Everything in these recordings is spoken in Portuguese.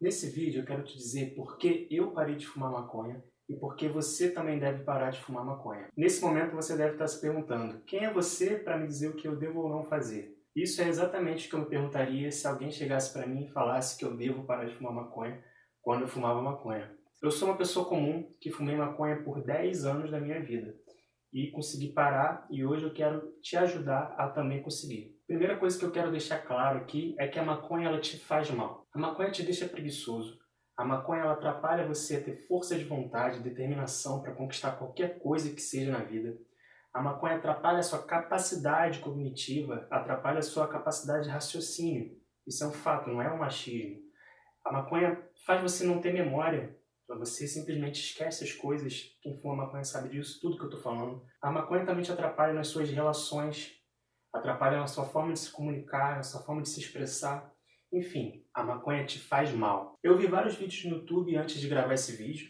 Nesse vídeo eu quero te dizer por que eu parei de fumar maconha e por que você também deve parar de fumar maconha. Nesse momento você deve estar se perguntando, quem é você para me dizer o que eu devo ou não fazer? Isso é exatamente o que eu me perguntaria se alguém chegasse para mim e falasse que eu devo parar de fumar maconha quando eu fumava maconha. Eu sou uma pessoa comum que fumei maconha por 10 anos da minha vida e consegui parar, e hoje eu quero te ajudar a também conseguir. Primeira coisa que eu quero deixar claro aqui é que a maconha ela te faz mal. A maconha te deixa preguiçoso. A maconha ela atrapalha você a ter força de vontade, determinação para conquistar qualquer coisa que seja na vida. A maconha atrapalha a sua capacidade cognitiva, atrapalha a sua capacidade de raciocínio. Isso é um fato, não é um machismo. A maconha faz você não ter memória. Você simplesmente esquece as coisas. Quem fuma maconha sabe disso, tudo que eu estou falando. A maconha também te atrapalha nas suas relações, atrapalha na sua forma de se comunicar, na sua forma de se expressar. Enfim, a maconha te faz mal. Eu vi vários vídeos no YouTube antes de gravar esse vídeo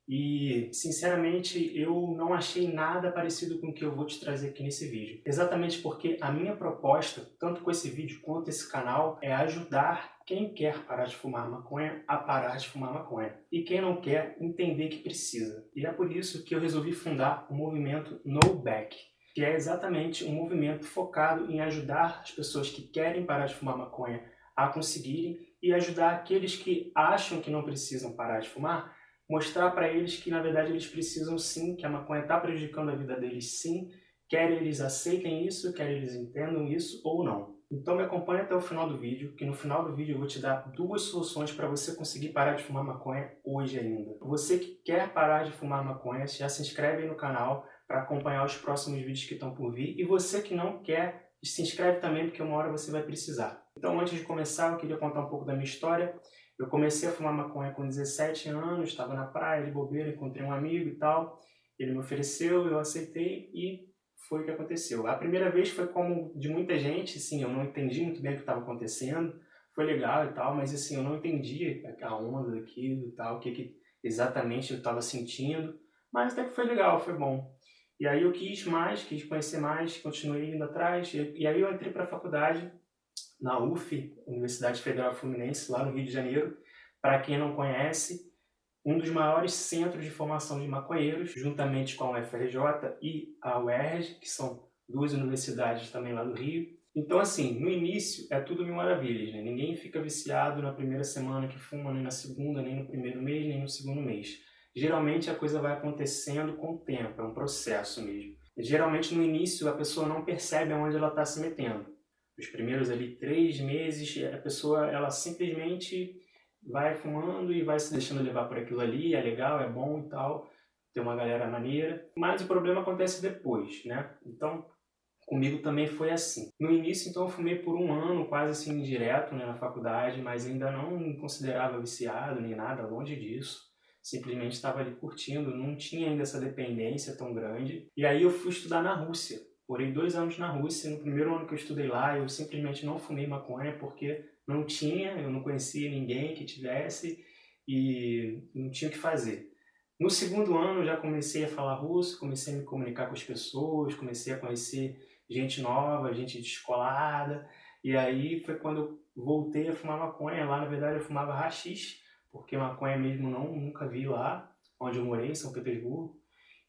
e, sinceramente, eu não achei nada parecido com o que eu vou te trazer aqui nesse vídeo. Exatamente porque a minha proposta, tanto com esse vídeo quanto esse canal, é ajudar quem quer parar de fumar maconha a parar de fumar maconha. E quem não quer, entender que precisa. E é por isso que eu resolvi fundar o movimento No Back, que é exatamente um movimento focado em ajudar as pessoas que querem parar de fumar maconha a conseguirem e ajudar aqueles que acham que não precisam parar de fumar, mostrar para eles que na verdade eles precisam sim, que a maconha está prejudicando a vida deles sim, quer eles aceitem isso, quer eles entendam isso ou não. Então me acompanha até o final do vídeo, que no final do vídeo eu vou te dar duas soluções para você conseguir parar de fumar maconha hoje ainda. Você que quer parar de fumar maconha, já se inscreve aí no canal para acompanhar os próximos vídeos que estão por vir. E você que não quer, se inscreve também, porque uma hora você vai precisar. Então, antes de começar, eu queria contar um pouco da minha história. Eu comecei a fumar maconha com 17 anos, estava na praia de bobeira, encontrei um amigo e tal. Ele me ofereceu, eu aceitei e foi o que aconteceu. A primeira vez foi como de muita gente, assim, eu não entendi muito bem o que estava acontecendo. Foi legal e tal, mas assim, eu não entendi a onda daquilo e tal, o que exatamente eu estava sentindo. Mas até que foi legal, foi bom. E aí eu quis mais, quis conhecer mais, continuei indo atrás. E aí eu entrei para a faculdade na UF, Universidade Federal Fluminense, lá no Rio de Janeiro. Para quem não conhece, um dos maiores centros de formação de maconheiros, juntamente com a UFRJ e a UERJ, que são duas universidades também lá do Rio. Então, assim, no início é tudo mil maravilhas, né? Ninguém fica viciado na primeira semana que fuma, nem na segunda, nem no primeiro mês, nem no segundo mês. Geralmente a coisa vai acontecendo com o tempo, é um processo mesmo. Geralmente no início a pessoa não percebe aonde ela está se metendo. Os primeiros ali 3 meses a pessoa ela simplesmente vai fumando e vai se deixando levar por aquilo ali, é legal, é bom e tal, tem uma galera maneira, mas o problema acontece depois, né? Então comigo também foi assim. No início, então, eu fumei por um ano, quase assim, direto, né, na faculdade, mas ainda não me considerava viciado nem nada, longe disso. Simplesmente estava ali curtindo, não tinha ainda essa dependência tão grande. E aí eu fui estudar na Rússia. Morei 2 anos na Rússia. No primeiro ano que eu estudei lá, eu simplesmente não fumei maconha porque não tinha, eu não conhecia ninguém que tivesse e não tinha o que fazer. No segundo ano, eu já comecei a falar russo, comecei a me comunicar com as pessoas, comecei a conhecer gente nova, gente descolada. E aí foi quando eu voltei a fumar maconha. Lá, na verdade, eu fumava haxixe, porque maconha mesmo não, nunca vi lá, onde eu morei, em São Petersburgo.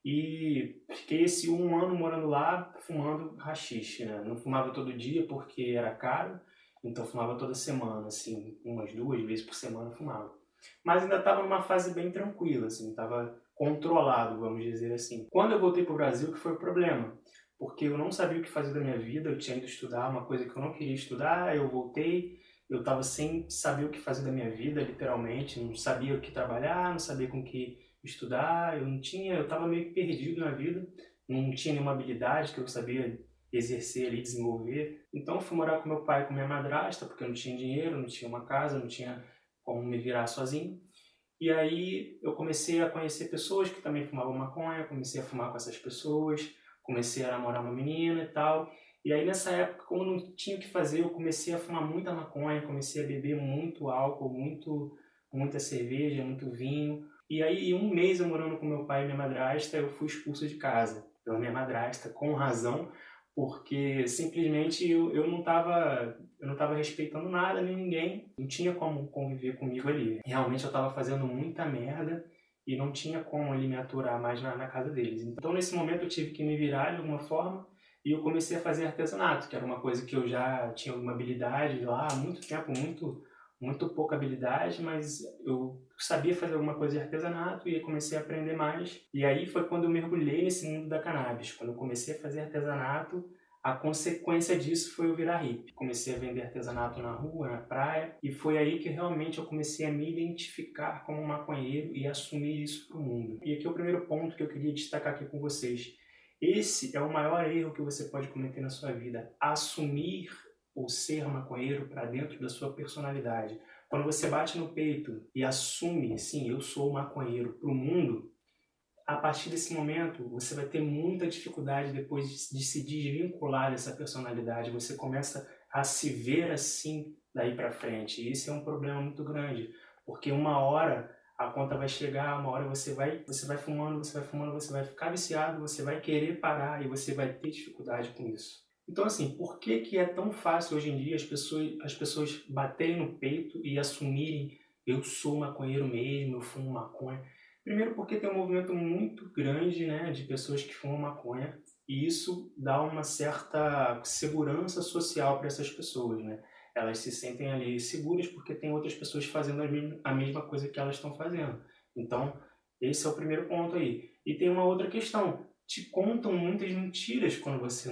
E fiquei esse um ano morando lá, fumando haxixe, né? Não fumava todo dia porque era caro, então fumava toda semana, assim, umas 2 vezes por semana eu fumava. Mas ainda estava numa fase bem tranquila, assim, estava controlado, vamos dizer assim. Quando eu voltei para o Brasil, que foi o problema? Porque eu não sabia o que fazer da minha vida, eu tinha ido estudar uma coisa que eu não queria estudar, eu voltei, eu estava sem saber o que fazer da minha vida, literalmente, não sabia o que trabalhar, não sabia com o que estudar, eu estava meio perdido na vida, não tinha nenhuma habilidade que eu sabia exercer ali, desenvolver. Então eu fui morar com meu pai e com minha madrasta, porque eu não tinha dinheiro, não tinha uma casa, não tinha como me virar sozinho. E aí eu comecei a conhecer pessoas que também fumavam maconha, comecei a fumar com essas pessoas, comecei a namorar uma menina e tal. E aí nessa época, como eu não tinha o que fazer, eu comecei a fumar muita maconha, comecei a beber muito álcool, muita cerveja, muito vinho. E aí, em um mês eu morando com meu pai e minha madrasta, eu fui expulso de casa pela minha madrasta, com razão, porque simplesmente eu não estava eu não estava respeitando nada nem ninguém, não tinha como conviver comigo ali. Realmente eu estava fazendo muita merda e não tinha como ele me aturar mais na casa deles. Então nesse momento eu tive que me virar de alguma forma e eu comecei a fazer artesanato, que era uma coisa que eu já tinha alguma habilidade lá há muito tempo, muito pouca habilidade, mas eu sabia fazer alguma coisa de artesanato e comecei a aprender mais. E aí foi quando eu mergulhei nesse mundo da cannabis. Quando eu comecei a fazer artesanato, a consequência disso foi eu virar hippie. Comecei a vender artesanato na rua, na praia, e foi aí que realmente eu comecei a me identificar como um maconheiro e assumir isso para o mundo. E aqui é o primeiro ponto que eu queria destacar aqui com vocês. Esse é o maior erro que você pode cometer na sua vida: assumir ou ser maconheiro para dentro da sua personalidade. Quando você bate no peito e assume, sim, eu sou maconheiro para o mundo, a partir desse momento você vai ter muita dificuldade depois de se desvincular dessa personalidade. Você começa a se ver assim daí para frente. E isso é um problema muito grande, porque uma hora a conta vai chegar, uma hora você vai fumando, você vai ficar viciado, você vai querer parar e você vai ter dificuldade com isso. Então, assim, por que é tão fácil hoje em dia as pessoas baterem no peito e assumirem: eu sou maconheiro mesmo, eu fumo maconha? Primeiro porque tem um movimento muito grande, né, de pessoas que fumam maconha, e isso dá uma certa segurança social para essas pessoas, né? Elas se sentem ali seguras porque tem outras pessoas fazendo a mesma coisa que elas estão fazendo. Então, esse é o primeiro ponto aí. E tem uma outra questão: te contam muitas mentiras quando você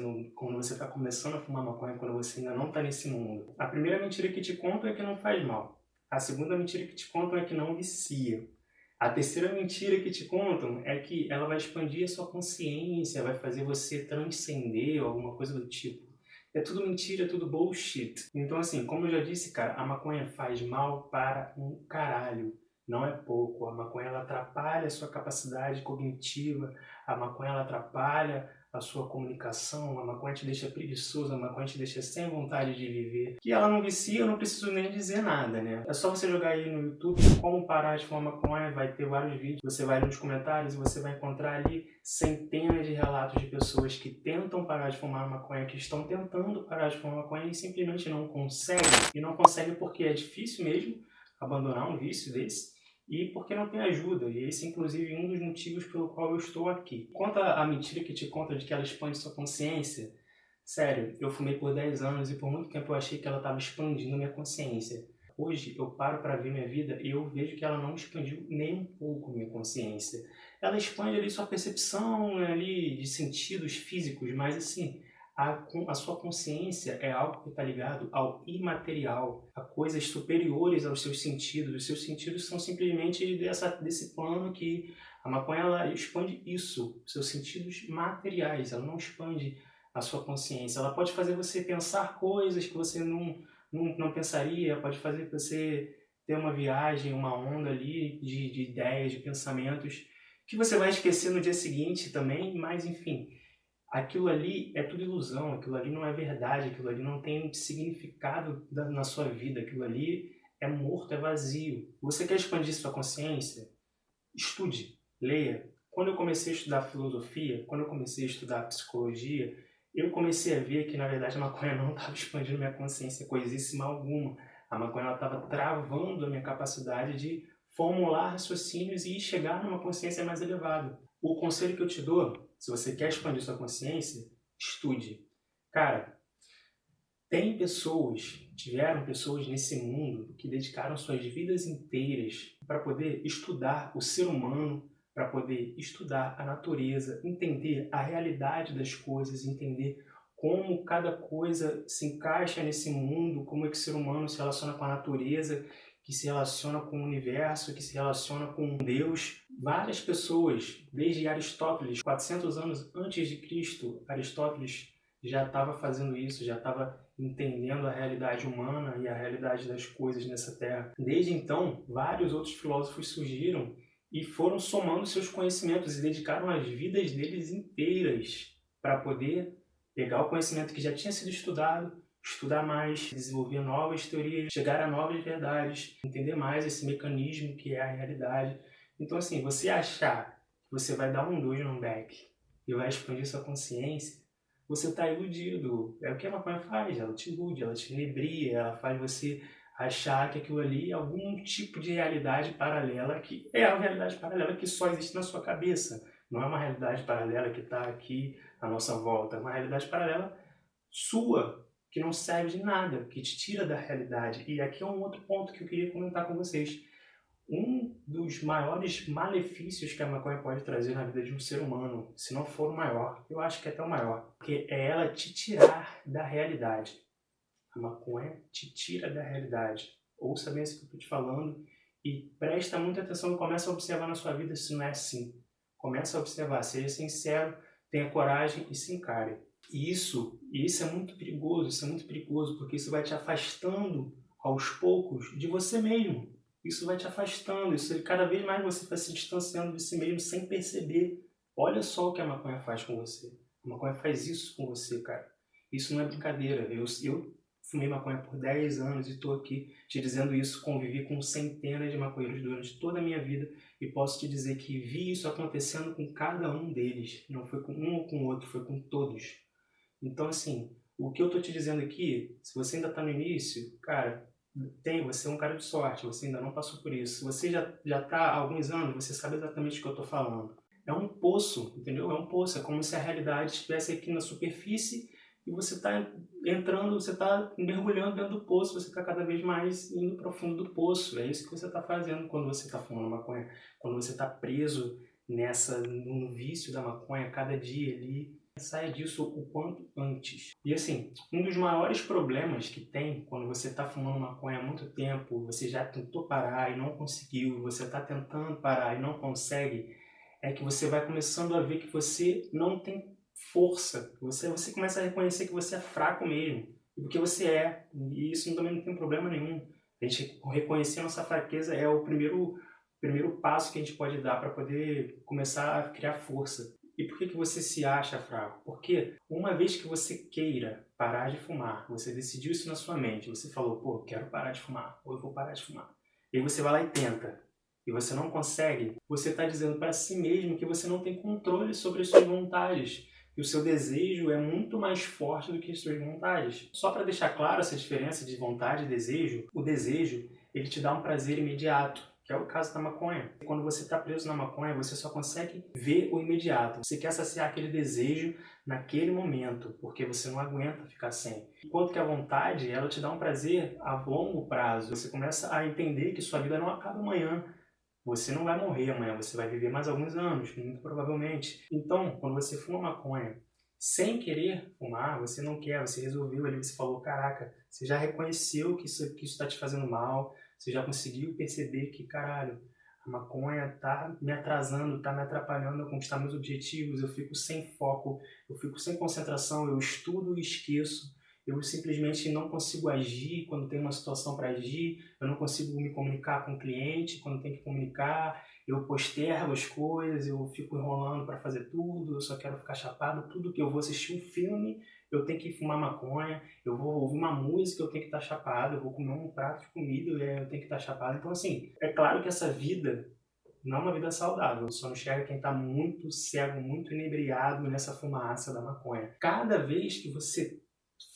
está começando a fumar maconha, quando você ainda não está nesse mundo. A primeira mentira que te contam é que não faz mal. A segunda mentira que te contam é que não vicia. A terceira mentira que te contam é que ela vai expandir a sua consciência, vai fazer você transcender ou alguma coisa do tipo. É tudo mentira, é tudo bullshit. Então, assim, como eu já disse, cara, a maconha faz mal para um caralho. Não é pouco. A maconha ela atrapalha a sua capacidade cognitiva, a maconha ela atrapalha a sua comunicação, a maconha te deixa preguiçoso, a maconha te deixa sem vontade de viver. Que ela não vicia, eu não preciso nem dizer nada, né? É só você jogar aí no YouTube como parar de fumar maconha, vai ter vários vídeos, você vai nos comentários e você vai encontrar ali centenas de relatos de pessoas que tentam parar de fumar maconha, que estão tentando parar de fumar maconha e simplesmente não conseguem. E não conseguem porque é difícil mesmo abandonar um vício desse, e porque não tem ajuda, e esse é inclusive um dos motivos pelo qual eu estou aqui. Quanto à mentira que te conta de que ela expande sua consciência, sério, eu fumei por 10 anos e por muito tempo eu achei que ela estava expandindo minha consciência. Hoje eu paro para ver minha vida e eu vejo que ela não expandiu nem um pouco minha consciência. Ela expande ali sua percepção, né, ali de sentidos físicos, mas assim, a sua consciência é algo que está ligado ao imaterial, a coisas superiores aos seus sentidos. Os seus sentidos são simplesmente desse plano que a maconha ela expande isso, seus sentidos materiais, ela não expande a sua consciência. Ela pode fazer você pensar coisas que você não pensaria, pode fazer você ter uma viagem, uma onda ali de ideias, de pensamentos, que você vai esquecer no dia seguinte também, mas enfim, aquilo ali é tudo ilusão, aquilo ali não é verdade, aquilo ali não tem significado na sua vida, aquilo ali é morto, é vazio. Você quer expandir sua consciência? Estude, leia. Quando eu comecei a estudar filosofia, quando eu comecei a estudar psicologia, eu comecei a ver que, na verdade, a maconha não estava expandindo minha consciência coisíssima alguma. A maconha estava travando a minha capacidade de formular raciocínios e chegar numa consciência mais elevada. O conselho que eu te dou, se você quer expandir sua consciência, estude. Cara, tiveram pessoas nesse mundo que dedicaram suas vidas inteiras para poder estudar o ser humano, para poder estudar a natureza, entender a realidade das coisas, entender como cada coisa se encaixa nesse mundo, como é que o ser humano se relaciona com a natureza, que se relaciona com o universo, que se relaciona com Deus. Várias pessoas, desde Aristóteles, 400 anos antes de Cristo, Aristóteles já estava fazendo isso, já estava entendendo a realidade humana e a realidade das coisas nessa Terra. Desde então, vários outros filósofos surgiram e foram somando seus conhecimentos e dedicaram as vidas deles inteiras para poder pegar o conhecimento que já tinha sido estudado, estudar mais, desenvolver novas teorias, chegar a novas verdades, entender mais esse mecanismo que é a realidade. Então, assim, você achar que você vai dar um dois num beck e vai expandir sua consciência, você está iludido. É o que a maconha faz, ela te ilude, ela te inebria, ela faz você achar que aquilo ali é algum tipo de realidade paralela, que é a realidade paralela que só existe na sua cabeça. Não é uma realidade paralela que está aqui à nossa volta, é uma realidade paralela sua, que não serve de nada, que te tira da realidade. E aqui é um outro ponto que eu queria comentar com vocês. Um dos maiores malefícios que a maconha pode trazer na vida de um ser humano, se não for o maior, eu acho que é até o maior, porque é ela te tirar da realidade. A maconha te tira da realidade. Ouça bem isso que eu estou te falando e presta muita atenção e começa a observar na sua vida se não é assim. Começa a observar, seja sincero, tenha coragem e se encare. E isso é muito perigoso, porque isso vai te afastando aos poucos de você mesmo. Isso vai te afastando, cada vez mais você vai se distanciando de si mesmo sem perceber. Olha só o que a maconha faz com você. A maconha faz isso com você, cara. Isso não é brincadeira. Eu fumei maconha por 10 anos e estou aqui te dizendo isso. Convivi com centenas de maconheiros durante toda a minha vida e posso te dizer que vi isso acontecendo com cada um deles. Não foi com um ou com o outro, foi com todos. Então, assim, o que eu estou te dizendo aqui, se você ainda está no início, cara, você é um cara de sorte, você ainda não passou por isso. Se você já está há alguns anos, você sabe exatamente o que eu estou falando. É um poço, entendeu? É um poço, é como se a realidade estivesse aqui na superfície e você está entrando, você está mergulhando dentro do poço, você está cada vez mais indo para o fundo do poço. É isso que você está fazendo quando você está fumando maconha, quando você está preso no vício da maconha, cada dia ali. Saia disso o quanto antes. E assim, um dos maiores problemas que tem quando você está fumando maconha há muito tempo, você já tentou parar e não conseguiu, você está tentando parar e não consegue, é que você vai começando a ver que você não tem força. Você começa a reconhecer que você é fraco mesmo. Porque você é. E isso também não tem problema nenhum. A gente reconhecer a nossa fraqueza é o primeiro passo que a gente pode dar para poder começar a criar força. E por que você se acha fraco? Porque uma vez que você queira parar de fumar, você decidiu isso na sua mente, você falou, pô, quero parar de fumar, ou eu vou parar de fumar. E aí você vai lá e tenta, e você não consegue, você está dizendo para si mesmo que você não tem controle sobre as suas vontades, que o seu desejo é muito mais forte do que as suas vontades. Só para deixar claro essa diferença de vontade e desejo, o desejo, ele te dá um prazer imediato, que é o caso da maconha. Quando você está preso na maconha, você só consegue ver o imediato. Você quer saciar aquele desejo naquele momento, porque você não aguenta ficar sem. Enquanto que a vontade, ela te dá um prazer a longo prazo. Você começa a entender que sua vida não acaba amanhã. Você não vai morrer amanhã, você vai viver mais alguns anos, muito provavelmente. Então, quando você fuma maconha, sem querer fumar, você não quer, você resolveu ali, você falou, caraca, você já reconheceu que isso está te fazendo mal, você já conseguiu perceber que, caralho, a maconha tá me atrasando, tá me atrapalhando a conquistar meus objetivos, eu fico sem foco, eu fico sem concentração, eu estudo e esqueço, eu simplesmente não consigo agir quando tem uma situação para agir, eu não consigo me comunicar com o cliente quando tem que comunicar, eu postergo as coisas, eu fico enrolando para fazer tudo, eu só quero ficar chapado, tudo que eu vou assistir um filme, eu tenho que fumar maconha, eu vou ouvir uma música, eu tenho que estar chapado, eu vou comer um prato de comida, eu tenho que estar chapado. Então, assim, é claro que essa vida não é uma vida saudável, só não enxerga quem está muito cego, muito inebriado nessa fumaça da maconha. Cada vez que você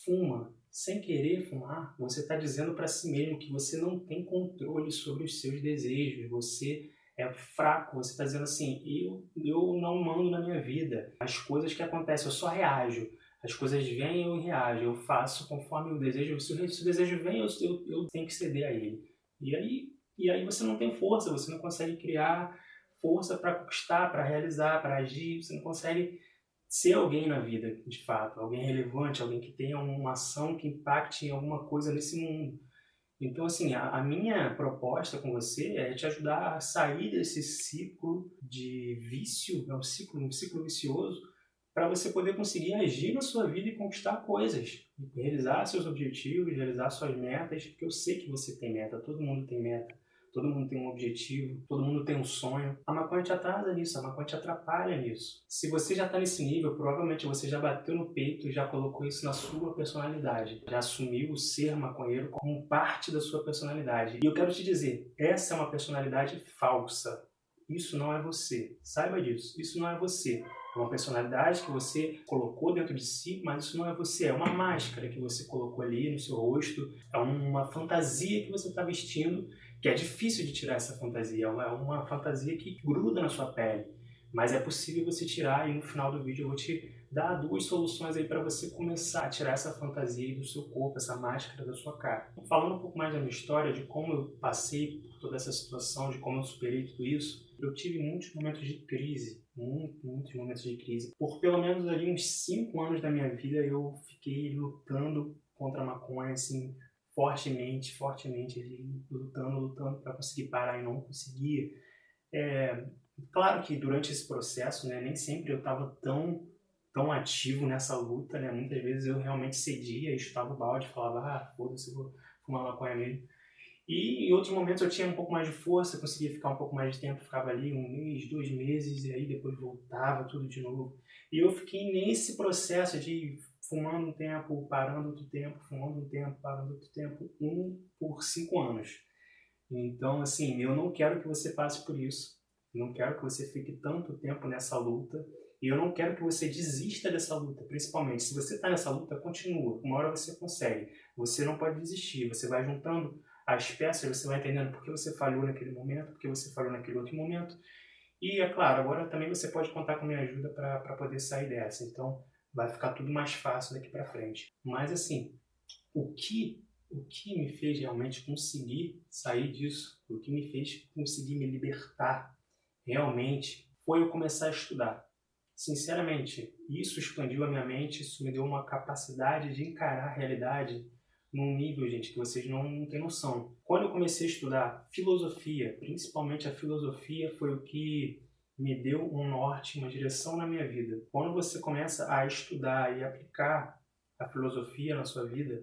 fuma sem querer fumar, você está dizendo para si mesmo que você não tem controle sobre os seus desejos, você é fraco, você está dizendo assim, eu não mando na minha vida, as coisas que acontecem, eu só reajo, as coisas vêm, eu reajo, eu faço conforme o desejo, se o desejo vem, eu tenho que ceder a ele. E aí você não tem força, você não consegue criar força para conquistar, para realizar, para agir, você não consegue ser alguém na vida, de fato, alguém relevante, alguém que tenha uma ação que impacte em alguma coisa nesse mundo. Então, assim, a minha proposta com você é te ajudar a sair desse ciclo de vício, um ciclo vicioso, para você poder conseguir agir na sua vida e conquistar coisas, realizar seus objetivos, realizar suas metas, porque eu sei que você tem meta, todo mundo tem meta. Todo mundo tem um objetivo, todo mundo tem um sonho. A maconha te atrasa nisso, a maconha te atrapalha nisso. Se você já está nesse nível, provavelmente você já bateu no peito e já colocou isso na sua personalidade. Já assumiu o ser maconheiro como parte da sua personalidade. E eu quero te dizer, essa é uma personalidade falsa. Isso não é você. Saiba disso. Isso não é você. É uma personalidade que você colocou dentro de si, mas isso não é você, é uma máscara que você colocou ali no seu rosto, é uma fantasia que você está vestindo, que é difícil de tirar essa fantasia, é uma fantasia que gruda na sua pele, mas é possível você tirar e no final do vídeo eu vou te dar 2 soluções aí para você começar a tirar essa fantasia do seu corpo, essa máscara da sua cara. Falando um pouco mais da minha história, de como eu passei por toda essa situação, de como eu superei tudo isso, eu tive muitos momentos de crise, muitos momentos de crise. Por pelo menos ali uns 5 anos da minha vida eu fiquei lutando contra a maconha, assim, fortemente, lutando para conseguir parar e não conseguia. Claro que durante esse processo, né, nem sempre eu estava tão ativo nessa luta, né? Muitas vezes eu realmente cedia, chutava o balde, falava, foda-se, eu vou fumar maconha mesmo. E em outros momentos eu tinha um pouco mais de força, conseguia ficar um pouco mais de tempo, ficava ali 1 mês, 2 meses, e aí depois voltava tudo de novo. E eu fiquei nesse processo de fumando um tempo, parando outro tempo, fumando um tempo, parando outro tempo, por 5 anos. Então, assim, eu não quero que você passe por isso. Não quero que você fique tanto tempo nessa luta. E eu não quero que você desista dessa luta, principalmente. Se você está nessa luta, continua. Uma hora você consegue. Você não pode desistir. Você vai juntando as peças, você vai entendendo por que você falhou naquele momento, por que você falhou naquele outro momento. E, é claro, agora também você pode contar com a minha ajuda para poder sair dessa. Então, vai ficar tudo mais fácil daqui para frente. Mas, assim, o que me fez realmente conseguir sair disso, o que me fez conseguir me libertar realmente, foi eu começar a estudar. Sinceramente, isso expandiu a minha mente, isso me deu uma capacidade de encarar a realidade num nível, gente, que vocês não têm noção. Quando eu comecei a estudar filosofia, principalmente a filosofia, foi o que me deu um norte, uma direção na minha vida. Quando você começa a estudar e aplicar a filosofia na sua vida,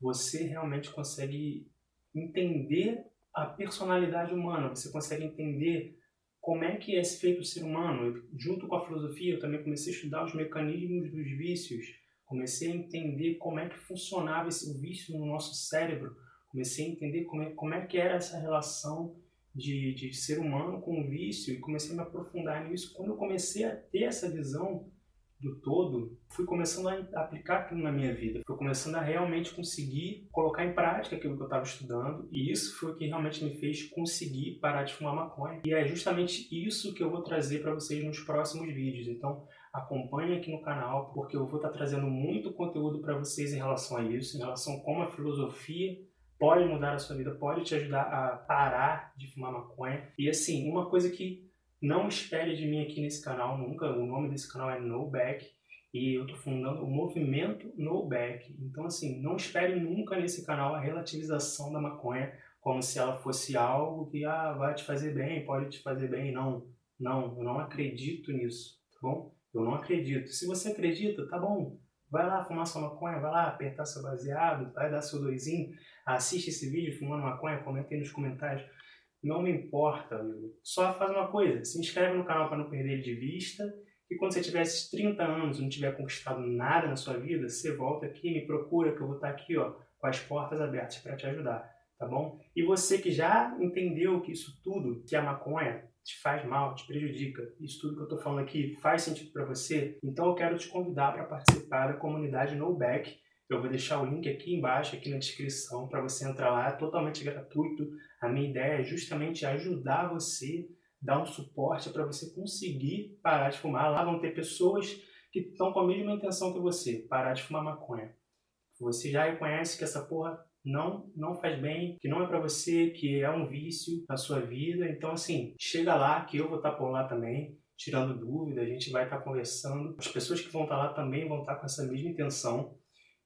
você realmente consegue entender a personalidade humana, você consegue entender como é que é feito o ser humano. Junto com a filosofia, eu também comecei a estudar os mecanismos dos vícios, comecei a entender como é que funcionava esse vício no nosso cérebro, comecei a entender como é que era essa relação de ser humano com o vício e comecei a me aprofundar nisso. Quando eu comecei a ter essa visão do todo, fui começando a aplicar aquilo na minha vida. Fui começando a realmente conseguir colocar em prática aquilo que eu estava estudando. E isso foi o que realmente me fez conseguir parar de fumar maconha. E é justamente isso que eu vou trazer para vocês nos próximos vídeos. Então, acompanhe aqui no canal, porque eu vou estar trazendo muito conteúdo para vocês em relação a isso, em relação a como a filosofia pode mudar a sua vida, pode te ajudar a parar de fumar maconha. E assim, uma coisa que não espere de mim aqui nesse canal nunca, o nome desse canal é No Back e eu estou fundando o movimento No Back. Então assim, não espere nunca nesse canal a relativização da maconha como se ela fosse algo que vai te fazer bem, pode te fazer bem. Não, eu não acredito nisso, tá bom? Eu não acredito. Se você acredita, tá bom. Vai lá fumar sua maconha, vai lá apertar seu baseado, vai dar seu doisinho, assiste esse vídeo fumando maconha, comenta aí nos comentários. Não me importa, amigo. Só faz uma coisa, se inscreve no canal para não perder ele de vista. E quando você tiver esses 30 anos e não tiver conquistado nada na sua vida, você volta aqui, me procura, que eu vou estar aqui, ó, com as portas abertas para te ajudar, tá bom? E você que já entendeu que isso tudo, que a maconha te faz mal, te prejudica, isso tudo que eu estou falando aqui faz sentido para você, então eu quero te convidar para participar da comunidade No Back. Eu vou deixar o link aqui embaixo, aqui na descrição, para você entrar lá, é totalmente gratuito. A minha ideia é justamente ajudar você, dar um suporte para você conseguir parar de fumar. Lá vão ter pessoas que estão com a mesma intenção que você, parar de fumar maconha. Você já reconhece que essa porra não faz bem, que não é para você, que é um vício na sua vida. Então assim, chega lá que eu vou estar por lá também, tirando dúvida, a gente vai estar conversando. As pessoas que vão estar lá também vão estar com essa mesma intenção.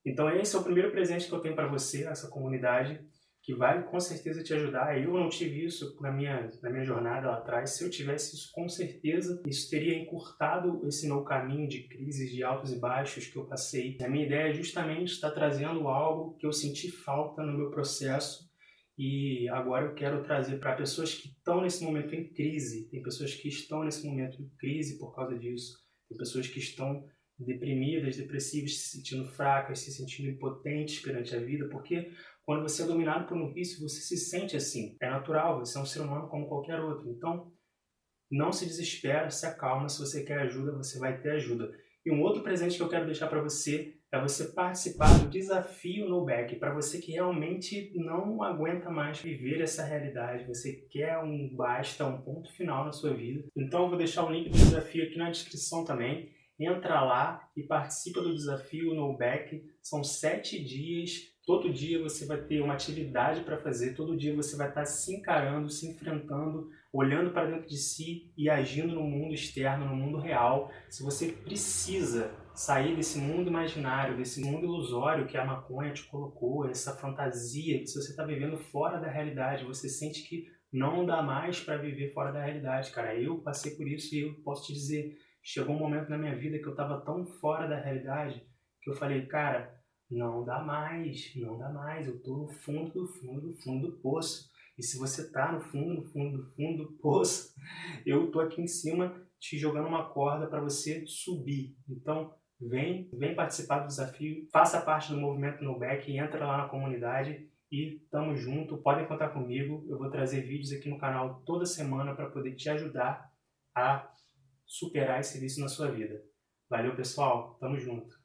Então esse é o primeiro presente que eu tenho para você, essa comunidade, que vai com certeza te ajudar. Eu não tive isso na minha jornada lá atrás. Se eu tivesse isso, com certeza, isso teria encurtado esse meu caminho de crises, de altos e baixos que eu passei. A minha ideia é justamente estar trazendo algo que eu senti falta no meu processo e agora eu quero trazer para pessoas que estão nesse momento em crise. Tem pessoas que estão nesse momento em crise por causa disso. Tem pessoas que estão deprimidas, depressivas, se sentindo fracas, se sentindo impotentes perante a vida, porque quando você é dominado por um vício, você se sente assim. É natural, você é um ser humano como qualquer outro. Então, Não se desespera, se acalma, se você quer ajuda, você vai ter ajuda. E um outro presente que eu quero deixar para você é você participar do desafio No Back, para você que realmente não aguenta mais viver essa realidade, você quer um basta, um ponto final na sua vida. Então eu vou deixar o link do desafio aqui na descrição também. Entra lá e participa do desafio No Back. São 7 dias. Todo dia você vai ter uma atividade para fazer. Todo dia você vai estar se encarando, se enfrentando, olhando para dentro de si e agindo no mundo externo, no mundo real. Se você precisa sair desse mundo imaginário, desse mundo ilusório que a maconha te colocou, essa fantasia, que se você está vivendo fora da realidade, você sente que não dá mais para viver fora da realidade, cara. Eu passei por isso e eu posso te dizer, chegou um momento na minha vida que eu estava tão fora da realidade que eu falei, cara, não dá mais, não dá mais, eu tô no fundo do fundo do fundo do poço. E se você tá no fundo, no fundo, no fundo do poço, eu tô aqui em cima te jogando uma corda para você subir. Então, vem participar do desafio, faça parte do movimento No Back, entra lá na comunidade e tamo junto, podem contar comigo. Eu vou trazer vídeos aqui no canal toda semana para poder te ajudar a superar esse vício na sua vida. Valeu, pessoal, tamo junto.